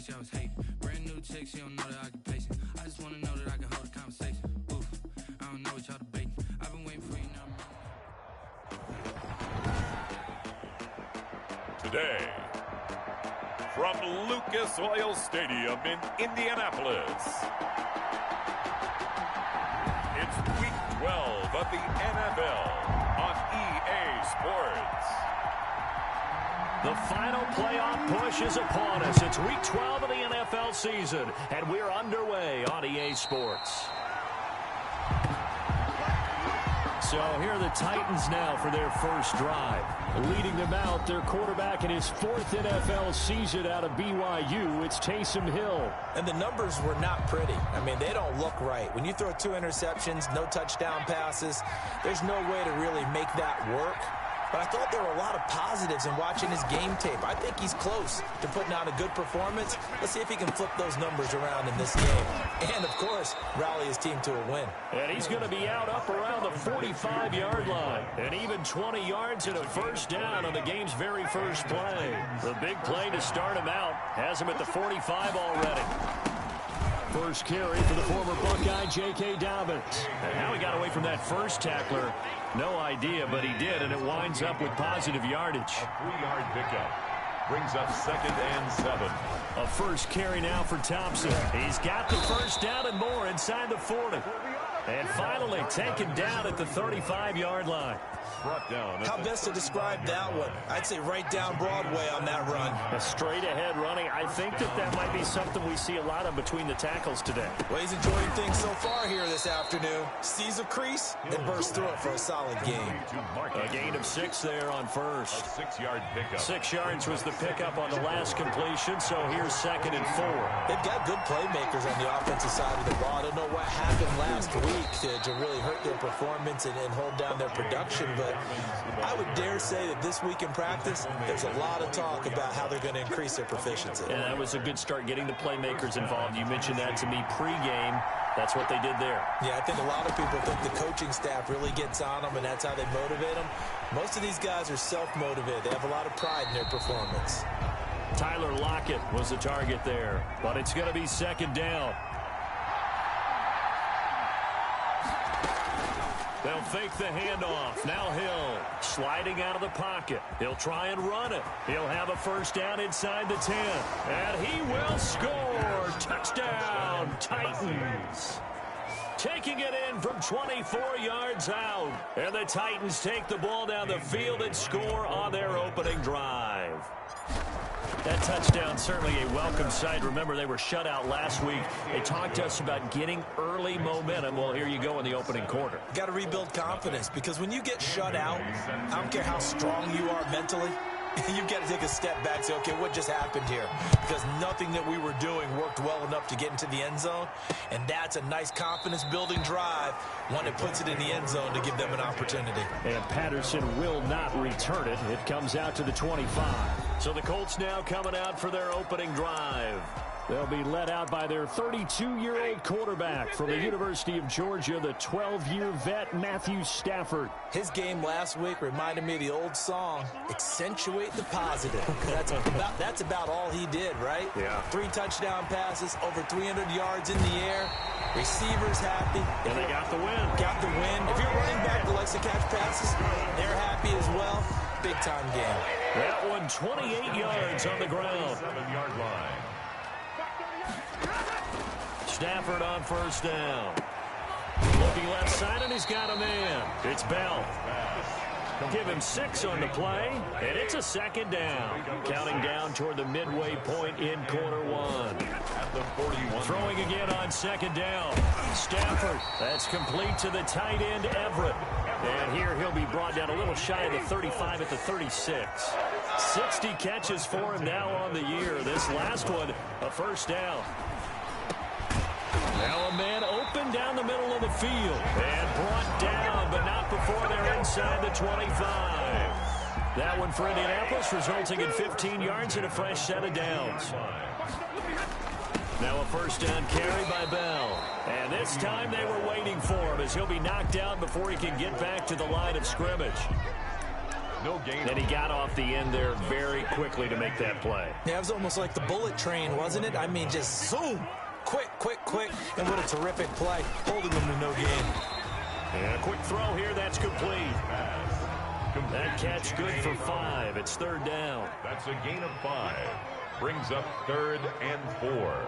wish I was hating. Brand new chick, she don't know the occupation. I just wanna know that I can hold a conversation. Oof, I don't know what y'all debating. I've been waiting for you now. Today, from Lucas Oil Stadium in Indianapolis, it's Week 12 of the NFL on EA Sports. The final playoff push is upon us. It's Week 12 of the NFL season, and we're underway on EA Sports. So here are the Titans now for their first drive. Leading them out, their quarterback in his fourth NFL season out of BYU, it's Taysom Hill. And the numbers were not pretty. I mean, they don't look right. When you throw 2 interceptions, no touchdown passes, there's no way to really make that work. But I thought there were a lot of positives in watching his game tape. I think he's close to putting out a good performance. Let's see if he can flip those numbers around in this game. And, of course, rally his team to a win. And he's going to be out up around the 45-yard line. And even 20 yards and a first down on the game's very first play. The big play to start him out has him at the 45 already. First carry for the former Buckeye, J.K. Dobbins. And how he got away from that first tackler, no idea, but he did, and it winds up with positive yardage. A 3-yard pickup brings up 2nd and 7. A first carry now for Thompson. He's got the first down and more inside the 40. And finally taken down at the 35-yard line. Brought down. How best to describe that one? I'd say right down Broadway on that run. A straight-ahead running. I think that might be something we see a lot of between the tackles today. Well, he's enjoying things so far here this afternoon. Sees a crease and bursts through it for a solid game. A gain of 6 there on first. A 6-yard pickup. 6 yards was the pickup on the last completion, so here's 2nd and 4. They've got good playmakers on the offensive side of the ball. I don't know what happened last week to really hurt their performance and hold down their production, but I would dare say that this week in practice, there's a lot of talk about how they're going to increase their proficiency. And that was a good start getting the playmakers involved. You mentioned that to me pregame. That's what they did there. Yeah, I think a lot of people think the coaching staff really gets on them, and that's how they motivate them. Most of these guys are self-motivated. They have a lot of pride in their performance. Tyler Lockett was the target there, but it's going to be 2nd down. They'll fake the handoff. Now Hill sliding out of the pocket. He'll try and run it. He'll have a first down inside the 10. And he will score. Touchdown, Titans. Taking it in from 24 yards out. And the Titans take the ball down the field and score on their opening drive. That touchdown certainly a welcome sight. Remember, they were shut out last week. They talked to us about getting early momentum. Well, here you go in the opening quarter. Got to rebuild confidence, because when you get shut out, I don't care how strong you are mentally, you've got to take a step back and say, okay, what just happened here? Because nothing that we were doing worked well enough to get into the end zone, and that's a nice confidence-building drive, one that puts it in the end zone to give them an opportunity. And Patterson will not return it. It comes out to the 25. So the Colts now coming out for their opening drive. They'll be led out by their 32-year-old quarterback from the University of Georgia, the 12-year vet, Matthew Stafford. His game last week reminded me of the old song, Accentuate the Positive. That's about all he did, right? Yeah. 3 touchdown passes, over 300 yards in the air. Receivers happy. And they got the win. Got the win. If you're running back that likes to catch passes, they're happy as well. Big-time game. That one 28 yards on the ground. 7-yard line. Stafford on first down. Looking left side, and he's got a man. It's Bell. Give him 6 on the play, and it's a 2nd down. Counting down toward the midway point in quarter 1. At the 41. Throwing again on 2nd down. Stafford. That's complete to the tight end, Everett. And here he'll be brought down a little shy of the 35 at the 36. 60 catches for him now on the year. This last one, a first down. Now a man open down the middle of the field. And brought down, but not before they're inside the 25. That one for Indianapolis, resulting in 15 yards and a fresh set of downs. Now a first down carry by Bell. And this time they were waiting for him, as he'll be knocked out before he can get back to the line of scrimmage. No gain. And he got off the end there very quickly to make that play. Yeah, it was almost like the bullet train, wasn't it? I mean, just zoom. Quick, quick, quick. And what a terrific play, holding them to no gain. And a quick throw here, that's complete. That catch good for 5. It's third down. That's a gain of 5. Brings up 3rd and 4.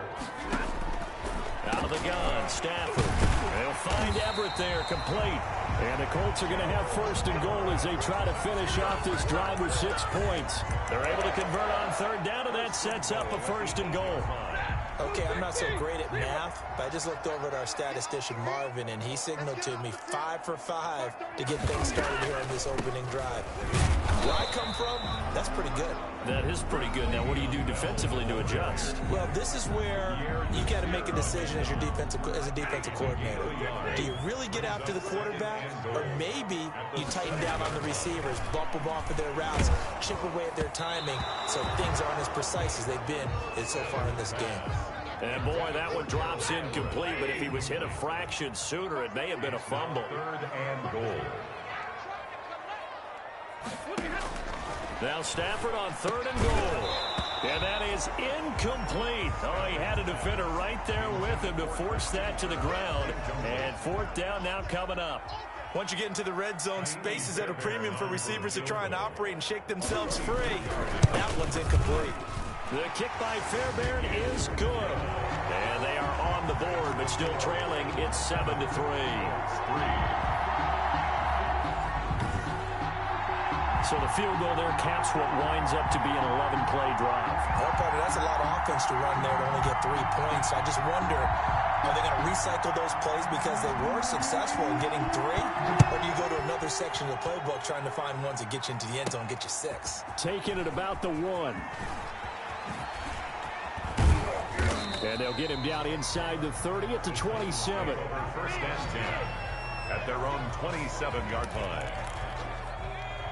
Out of the gun, Stafford. They'll find Everett there, complete. And the Colts are going to have 1st and goal as they try to finish off this drive with 6 points. They're able to convert on 3rd down, and that sets up a 1st and goal. Okay, I'm not so great at math, but I just looked over at our statistician, Marvin, and he signaled to me 5 for 5 to get things started here on this opening drive. Where I come from, that's pretty good. That is pretty good. Now, what do you do defensively to adjust? Well, this is where you got to make a decision as a defensive coordinator. Do you really get after the quarterback, or maybe you tighten down on the receivers, bump them off of their routes, chip away at their timing, so things aren't as precise as they've been so far in this game. And boy, that one drops incomplete, but if he was hit a fraction sooner, it may have been a fumble. 3rd and goal. Now Stafford on 3rd and goal. And that is incomplete. Oh, he had a defender right there with him to force that to the ground. And 4th down now coming up. Once you get into the red zone, space is at a premium for receivers to try and operate and shake themselves free. That one's incomplete. The kick by Fairbairn is good. And they are on the board, but still trailing. It's 7-3. So the field goal there caps what winds up to be an 11-play drive. Well, partner, that's a lot of offense to run there to only get 3 points. I just wonder, are they going to recycle those plays because they were successful in getting 3? Or do you go to another section of the playbook trying to find ones that get you into the end zone, get you 6? Taking it about the 1. And they'll get him down inside the 30 at the 27. 1st and 10 at their own 27-yard line.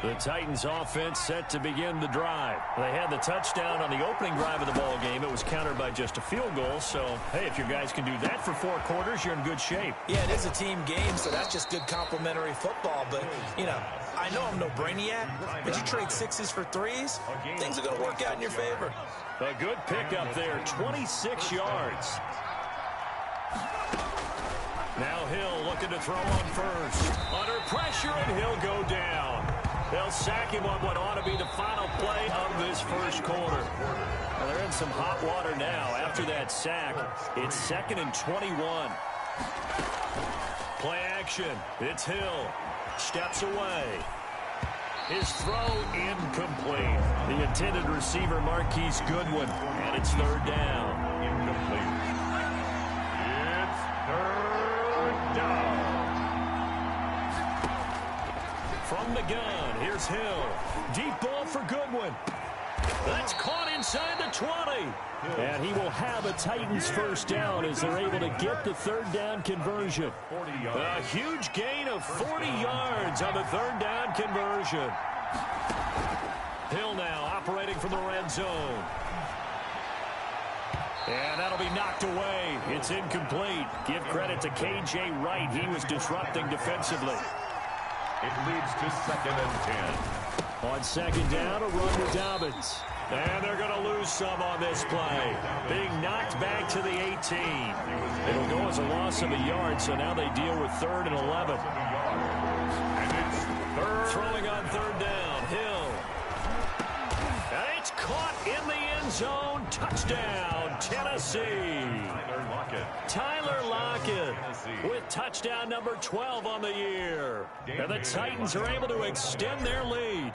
The Titans offense set to begin the drive. They had the touchdown on the opening drive of the ball game. It was countered by just a field goal. So, hey, if your guys can do that for 4 quarters, you're in good shape. Yeah, it is a team game, so that's just good complimentary football. But, you know, I know I'm no brainiac, but you trade 6s for 3s, things are going to work out in your favor. A good pickup there, 26 yards. Now Hill looking to throw on 1st. Under pressure, and he'll go down. They'll sack him on what ought to be the final play of this 1st quarter. Well, they're in some hot water now. After that sack, it's 2nd and 21. Play action. It's Hill. Steps away. His throw incomplete. The intended receiver, Marquise Goodwin. And it's 3rd down. Incomplete. It's 3rd down. From the gun, here's Hill. Deep ball for Goodwin. That's caught inside the 20. And he will have a Titans 1st down as they're able to get the 3rd down conversion. A huge gain of 40 yards on the 3rd down conversion. Hill now operating from the red zone. And that'll be knocked away. It's incomplete. Give credit to K.J. Wright. He was disrupting defensively. It leads to 2nd and 10. On 2nd down, a run to Dobbins. And they're going to lose some on this play. Being knocked back to the 18. It'll go as a loss of a yard, so now they deal with 3rd and 11. And it's 3rd. Throwing on 3rd down, Hill. And it's caught in the end zone. Touchdown, Tennessee. Tyler Lockett with touchdown number 12 on the year. And the Titans are able to extend their lead.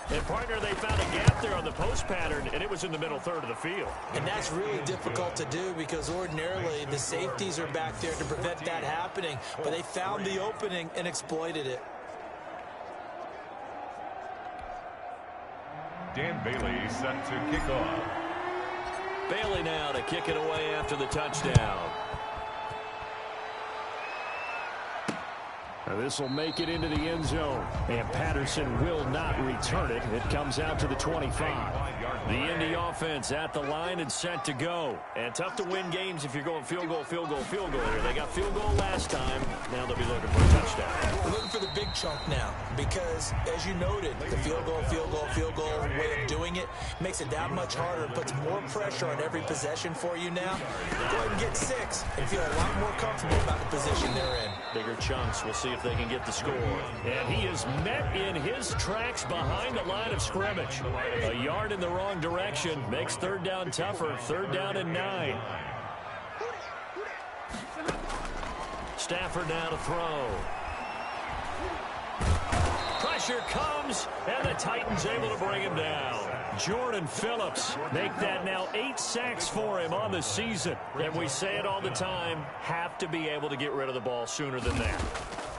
And, partner, they found a gap there on the post pattern, and it was in the middle 3rd of the field. And that's really difficult to do because ordinarily the safeties are back there to prevent that happening. But they found the opening and exploited it. Dan Bailey set to kick off. Bailey now to kick it away after the touchdown. This will make it into the end zone, and Patterson will not return it. It comes out to the 25. The Indy offense at the line and set to go. And tough to win games if you're going field goal, field goal, field goal here. They got field goal last time. Now they'll be looking for a touchdown. We're looking for the big chunk now because, as you noted, the field goal way of doing it makes it that much harder and puts more pressure on every possession for you now. Go ahead and get 6 and feel a lot more comfortable about the position they're in. Bigger chunks. We'll see if they can get the score. And he is met in his tracks behind the line of scrimmage. A yard in the wrong direction makes third down tougher. Third down and 9. Stafford now to throw. Pressure comes, and the Titans able to bring him down. Jordan Phillips make that now 8 sacks for him on the season. And we say it all the time, have to be able to get rid of the ball sooner than that.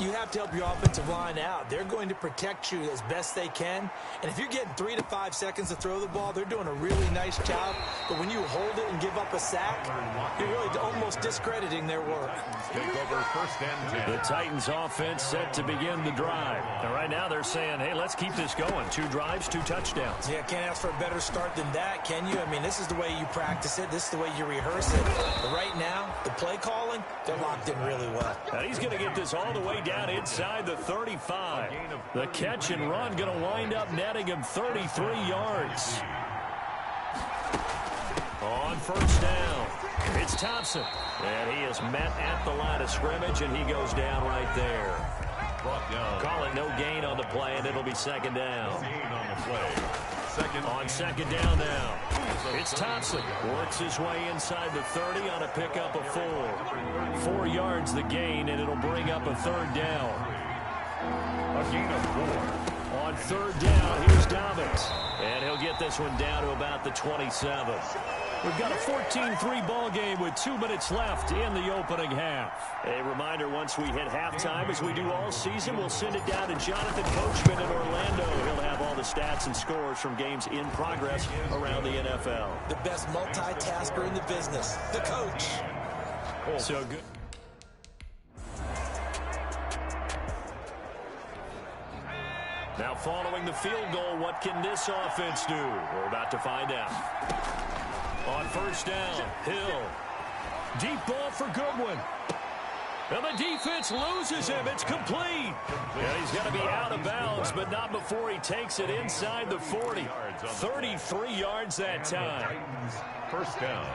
You have to help your offensive line out. They're going to protect you as best they can. And if you're getting 3 to 5 seconds to throw the ball, they're doing a really nice job. But when you hold it and give up a sack, you're really almost discrediting their work. Take over first and 10. The Titans offense set to begin the drive. And right now they're saying, hey, let's keep this going. 2 drives, 2 touchdowns. Yeah, can't ask for a better start than that, can you? I mean, this is the way you practice it. This is the way you rehearse it. But right now, the play calling, they're locked in really well. And he's going to get this all the way down inside the 35. The catch and run going to wind up netting him 33 yards. On first down, it's Thompson. And he is met at the line of scrimmage, and he goes down right there. Call it no gain on the play, and it'll be second down. On second down now, it's Thompson. Works his way inside the 30 on a pickup of 4. 4 yards the gain, and it'll bring up a third down. A gain of 4. On third down, here's Dobbins. And he'll get this one down to about the 27. We've got a 14-3 ball game with 2 minutes left in the opening half. A reminder, once we hit halftime, as we do all season, we'll send it down to Jonathan Coachman in Orlando. He'll have all the stats and scores from games in progress around the NFL. The best multitasker in the business, the coach. So good. Now following the field goal, what can this offense do? We're about to find out. On first down, Hill. Deep ball for Goodwin. And the defense loses him. It's complete. And he's got to be out of bounds, but not before he takes it inside the 40. 33 yards that time. First down.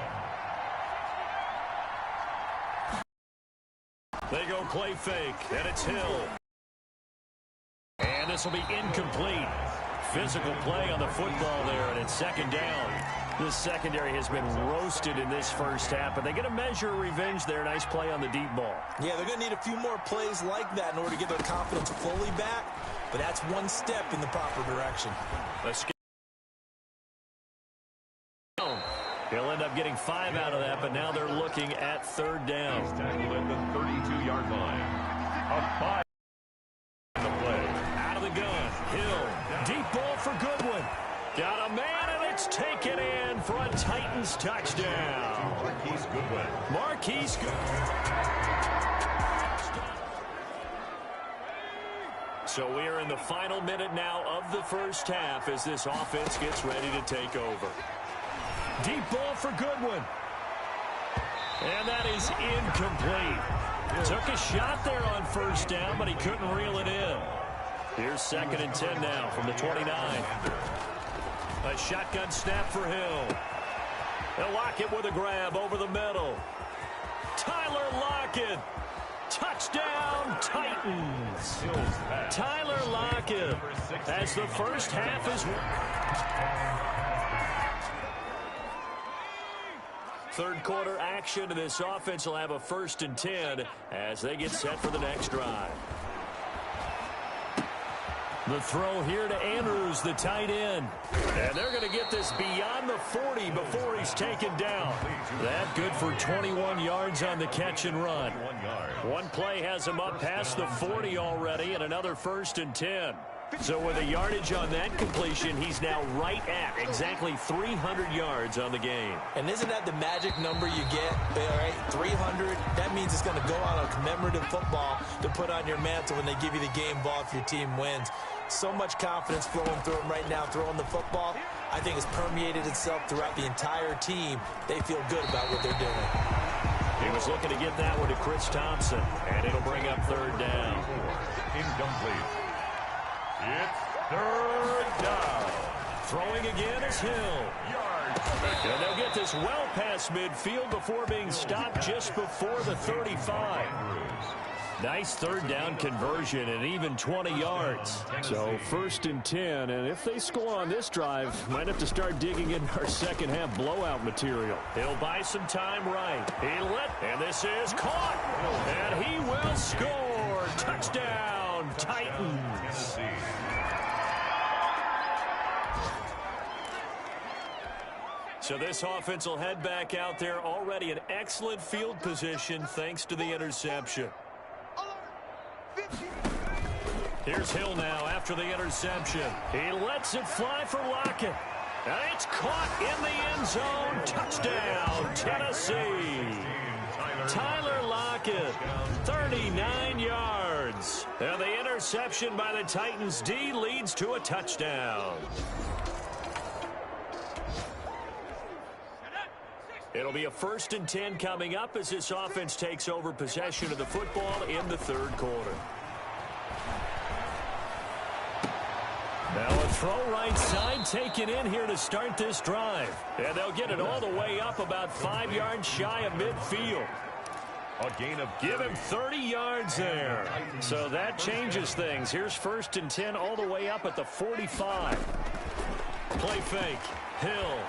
They go play fake, and it's Hill. And this will be incomplete. Physical play on the football there, and it's second down. This secondary has been roasted in this first half, but they get a measure of revenge there. Nice play on the deep ball. Yeah, they're going to need a few more plays like that in order to get their confidence fully back, but that's one step in the proper direction. He'll end up getting 5 out of that, but now they're looking at third down. He's tackled at the 32-yard line. A 5 on the play. Out of the gun, Hill. Deep ball for Goodwin. Got a man, and it's taken in for a Titans touchdown. Marquise Goodwin. Marquise Goodwin. So we are in the final minute now of the first half as this offense gets ready to take over. Deep ball for Goodwin. And that is incomplete. Took a shot there on first down, but he couldn't reel it in. Here's second and 10 now from the 29. A shotgun snap for Hill. They'll lock it with a grab over the middle. Tyler Lockett. Touchdown, Titans. Tyler Lockett as the first half is... Third quarter action, and this offense will have a 1st and 10 as they get set for the next drive. The throw here to Andrews, the tight end. And they're going to get this beyond the 40 before he's taken down. That good for 21 yards on the catch and run. One play has him up past the 40 already, and another 1st and 10. So with a yardage on that completion, he's now right at exactly 300 yards on the game. And isn't that the magic number you get? All right, 300. That means it's going to go on a commemorative football to put on your mantle when they give you the game ball if your team wins. So much confidence flowing through him right now throwing the football. I think it's permeated itself throughout the entire team. They feel good about what they're doing. He was looking to get that one to Chris Thompson, and it'll bring up third down. Incomplete. It's third down. Throwing again is Hill. And they'll get this well past midfield before being stopped just before the 35. Nice third down conversion and even 20 yards. So 1st and 10, and if they score on this drive, might have to start digging in our second half blowout material. He'll buy some time right. And this is caught. And he will score. Touchdown, Titans. So this offense will head back out there, already in excellent field position thanks to the interception. Here's Hill now after the interception. He lets it fly for Lockett. And it's caught in the end zone. Touchdown, Tennessee. Tyler Lockett, 39 yards. And the interception by the Titans D leads to a touchdown. It'll be a 1st and 10 coming up as this offense takes over possession of the football in the third quarter. Now a throw right side taken in here to start this drive. And they'll get it all the way up about 5 yards shy of midfield. A gain of Give him 30 yards there. So that changes things. Here's 1st and 10 all the way up at the 45. Play fake. Hill.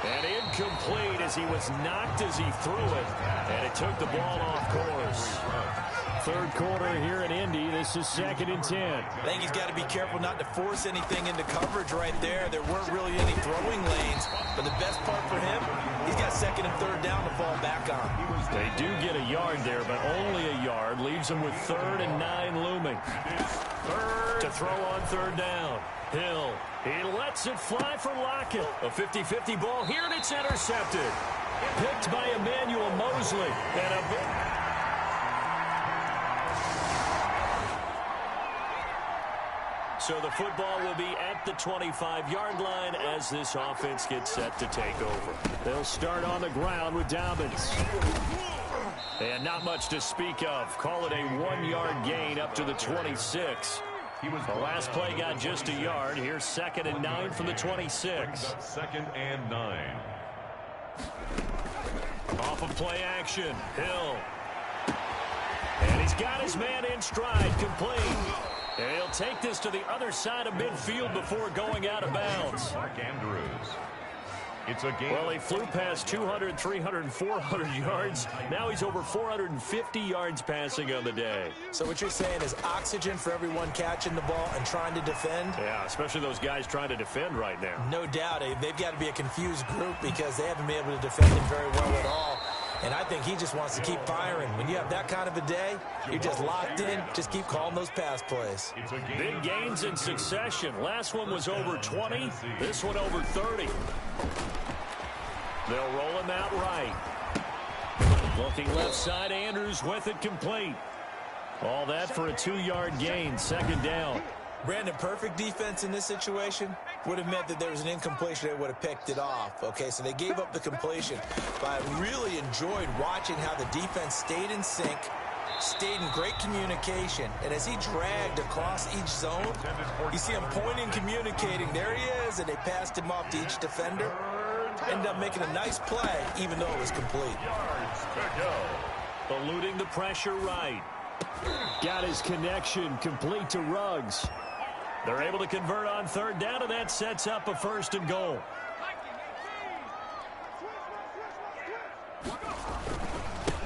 And incomplete as he was knocked as he threw it. And it took the ball off course. Third quarter here in Indy. This is 2nd and 10. I think he's got to be careful not to force anything into coverage right there. There weren't really any throwing lanes. But the best part for him, he's got 2nd and 3rd down to fall back on. They do get a yard there, but only a yard. Leaves them with 3rd and 9 looming. To throw on 3rd down. Hill. He lets it fly for Lockett. A 50-50 ball here, and it's intercepted. Picked by Emmanuel Mosley. So the football will be at the 25-yard line as this offense gets set to take over. They'll start on the ground with Dobbins. And not much to speak of. Call it a 1-yard gain up to the 26. The last play got just a yard. Here's 2nd and 9 from the 26. 2nd and 9. Off of play action. Hill. And he's got his man in stride. Complete. And he'll take this to the other side of midfield before going out of bounds. Mark Andrews. It's a game. Well, he flew past 200, 300, and 400 yards. Now he's over 450 yards passing on the day. So what you're saying is oxygen for everyone catching the ball and trying to defend? Yeah, especially those guys trying to defend right now. No doubt. They've got to be a confused group because they haven't been able to defend him very well at all. And I think he just wants to keep firing. When you have that kind of a day, you're just locked in. Just keep calling those pass plays. Big gains in succession. Last one was over 20. This one over 30. They'll roll him out right. Looking left side, Andrews with it complete. All that for a 2-yard gain, 2nd down. Brandon, perfect defense in this situation would have meant that there was an incompletion. They would have picked it off. Okay, so they gave up the completion. But I really enjoyed watching how the defense stayed in sync, stayed in great communication. And as he dragged across each zone, you see him pointing, communicating. There he is, and they passed him off to each defender. Ended up making a nice play, even though it was complete. Eluding the pressure right. Got his connection complete to Ruggs. They're able to convert on 3rd down, and that sets up a 1st and goal.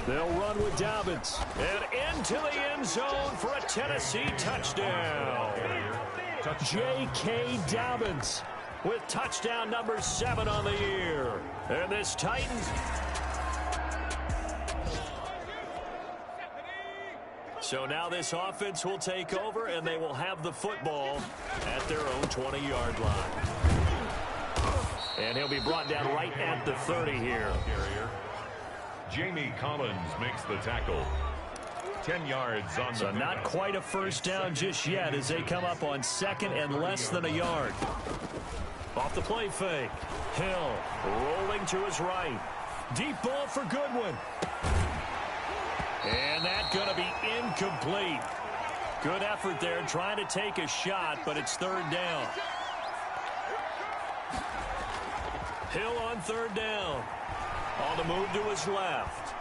They'll run with Dobbins. And into the end zone for a Tennessee touchdown. J.K. Dobbins with touchdown number 7 on the year. And this Titans. So now this offense will take over, and they will have the football at their own 20-yard line. And he'll be brought down right at the 30 here. Jamie Collins makes the tackle. 10 yards on the So not quite a first down just yet as they come up on second and less than a yard. Off the play fake. Hill rolling to his right. Deep ball for Goodwin. And that's going to be incomplete. Good effort there trying to take a shot, but it's third down. Hill on third down. On the move to his left.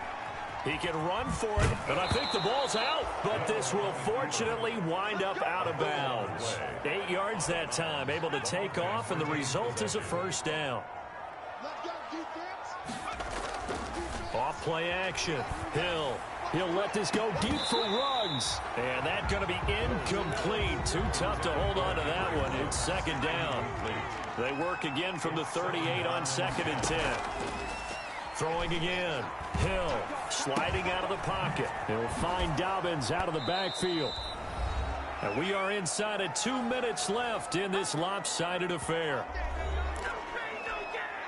He can run for it, and I think the ball's out. But this will fortunately wind up out of bounds. 8 yards that time, able to take off, and the result is a first down. Off play action. Hill. He'll let this go deep for Ruggs. And that's going to be incomplete. Too tough to hold on to that one. It's second down. They work again from the 38 on second and 10. Throwing again. Hill sliding out of the pocket. He'll find Dobbins out of the backfield. And we are inside of 2 minutes left in this lopsided affair.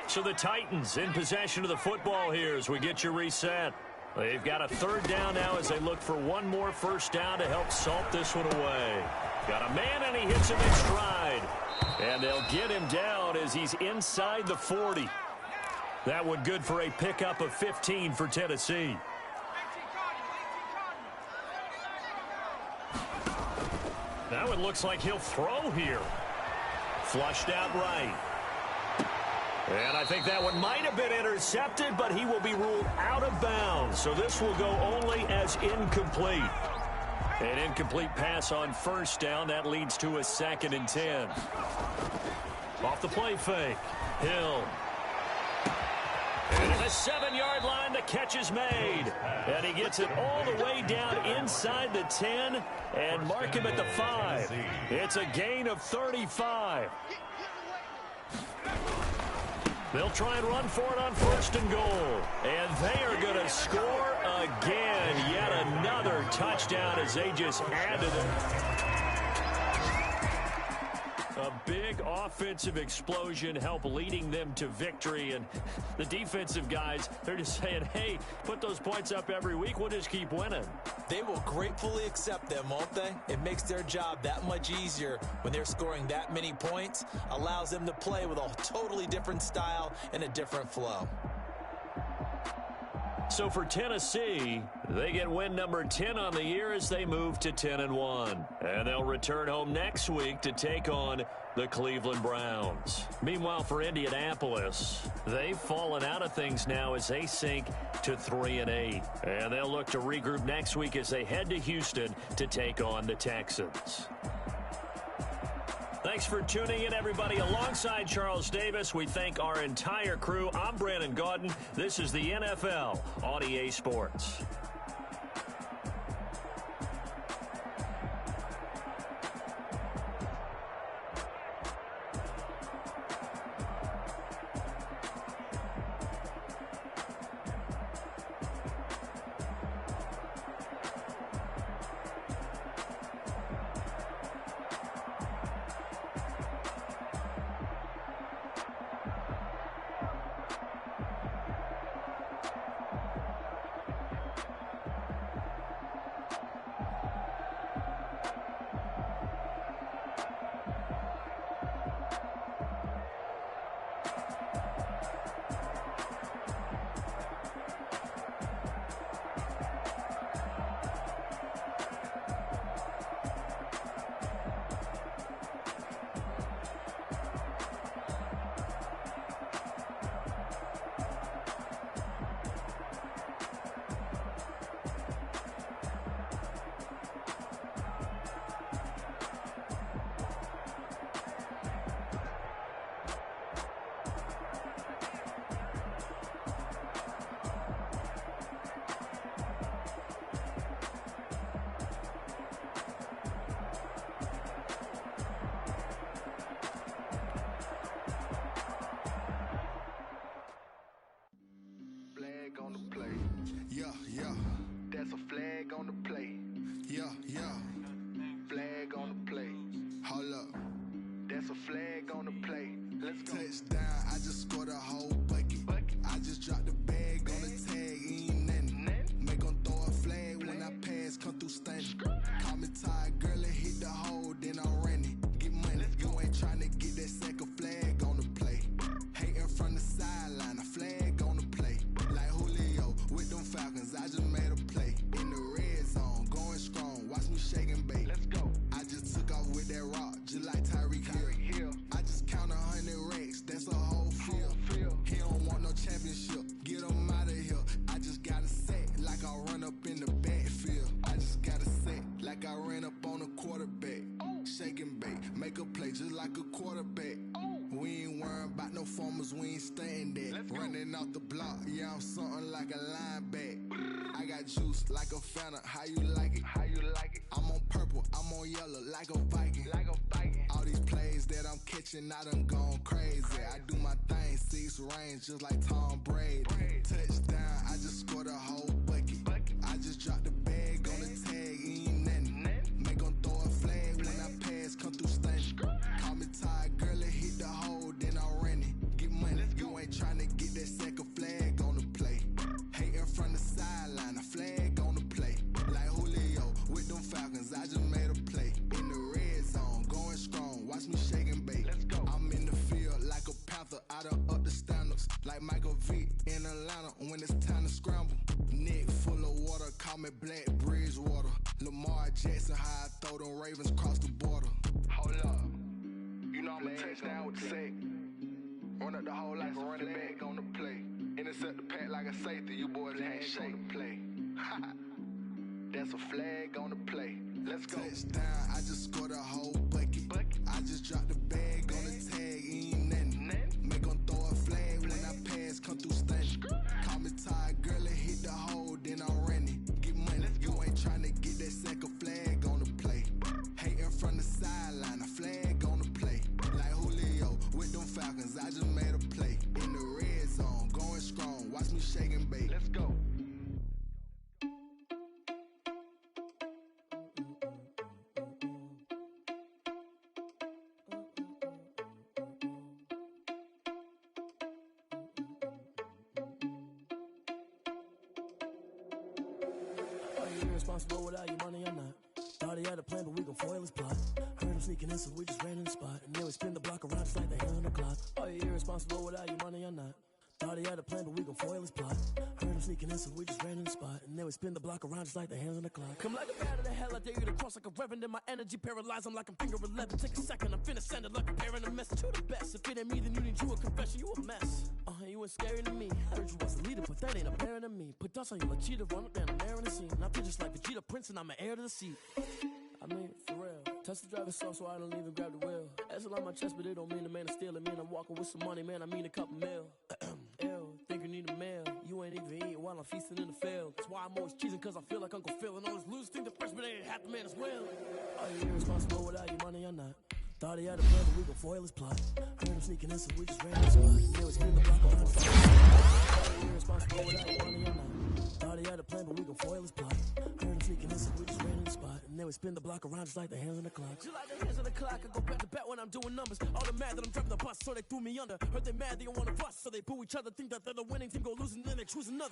So the Titans in possession of the football here as we get you reset. They've got a third down now as they look for one more first down to help salt this one away. Got a man, and he hits him in stride. And they'll get him down as he's inside the 40. That one good for a pickup of 15 for Tennessee. That one looks like he'll throw here. Flushed out right. And I think that one might have been intercepted, but he will be ruled out of bounds. So this will go only as incomplete. An incomplete pass on first down. That leads to a second and 10. Off the play fake. Hill. And at the 7-yard line, the catch is made. And he gets it all the way down inside the 10 and mark him at the 5. It's a gain of 35. They'll try and run for it on first and goal. And they are going to score again. Yet another touchdown as they just added it. A big offensive explosion help leading them to victory. And the defensive guys, they're just saying, hey, put those points up every week. We'll just keep winning. They will gratefully accept them, won't they? It makes their job that much easier when they're scoring that many points. Allows them to play with a totally different style and a different flow. So for Tennessee, they get win number 10 on the year as they move to 10-1. And they'll return home next week to take on the Cleveland Browns. Meanwhile, for Indianapolis, they've fallen out of things now as they sink to 3-8. And they'll look to regroup next week as they head to Houston to take on the Texans. Thanks for tuning in, everybody. Alongside Charles Davis, we thank our entire crew. I'm Brandon Gaudin. This is the NFL on EA Sports. Touchdown, I just scored a whole bucket. I just dropped the bag on the tag, ain't nothing. Make 'em throw a flag when I pass, come through stunning. Call me tired, girl, and hit the hole, then I'm running. Get money, you ain't trying to get that second flag on the play. Hating from the sideline, a flag on the play. Like Julio with them Falcons, I just made a play. In the red zone, going strong, watch me shake and bake. Let's go. I just took off with that rock, just like Tyreek Hill. I just count 100 racks, that's a whole field. He don't want no championship, get him out of here. I just got a set, like I run up in the backfield. I just got a set, like I ran up on a quarterback. Shake and bake, make a play just like a quarterback. We ain't worrying about no formers, we ain't staying there. Running off the block, yeah, I'm something like a lineback. I got juice like a Fanta, how you like it? I'm on purple, I'm on yellow, like a Viking. All these plays that I'm catching, I done gone crazy. I do my thing, 6 range, just like Tom Brady. Touchdown, I just scored a whole bucket. I just dropped the bag on the tag, ain't nothing. Make 'em throw a flag when I pass, come through stunning. Call me tired, girl, and hit the hole, then I'm running. Get money, you ain't trying to get that second flag on the play. Hating from the sideline, a flag on the play. Like Julio with them Falcons, I just made a play. In the red zone, going strong, watch me shake and bake. I'm in the field like a Panther, I done up the standards. Like Michael Vick in Atlanta when it's time to scramble. Neck full of water, call me Black Bridgewater. Lamar Jackson, how I throw them Ravens cross the border. Hold up, you know I'm a touchdown with the sack. Run up the hole like a running back on the play. Intercept the pack like a safety, you boys ain't shake the play. That's a flag on the play. Let's go. Touchdown, I just scored a whole bucket. I just dropped the bag on the tag, ain't nothing. Make 'em throw a flag when I pass, come through stunning. Call me tired, girl, and hit the hole, then I'm running. Get money, you ain't trying to get that second flag on the play. Hating from the sideline, a flag on the play. Like Julio with them Falcons, I just made a play. In the red zone, going strong, watch me shake and bake. Let's go. Irresponsible without your money or not. Thought he had a plan, but we gon' foil his plot. Heard him sneaking in, so we just ran in the spot. And then we spin the block around just like the hand on the clock. Are you irresponsible without your money or not? Thought he had a plan, but we gon' foil his plot. Heard him sneaking in, so we just ran in the spot. And then we spin the block around just like the hands on the clock. Come like a bat of the hell, I dare you to cross like a reverend. And my energy paralyzed, I'm like I'm finger 11. Take a second, I'm finna send it like a parent a message to the best. If it ain't me, then you need you a confession, you a mess. You ain't scary to me. I heard you was a leader, but that ain't apparent to me. Put dust on you like cheetah, run up down the air in the scene. And I feel just like Vegeta Prince, and I'm an heir to the seat. I mean, for real. Touch the driver's soft, so I don't even grab the wheel. That's on my chest, but it don't mean the man is stealing. Mean I'm walking with some money, man, I mean a couple mil. Ew, think you need a meal. You ain't even eating while I'm feasting in the field. That's why I'm always cheesing, cause I feel like Uncle Phil. And all this lose think the freshman ain't half the man as well. Are you irresponsible without your money or not? Thought he had a plan, but we gon' foil his plot. Heard him sneaking in, so we just ran in the spot. They was spin the block around. Are you irresponsible without your money or not? Thought he had a plan, but we gon' foil his plot. Heard him sneaking in, so we just ran in the spot. And then we spin the block around just like the hands on the clock. Just like the hands on the clock, I go back to back when I'm doing numbers. All the mad that I'm driving the bus, so they threw me under. Heard they mad, they don't wanna bust, so they boo each other. Think that they're the winning team, go losing, then they choose another.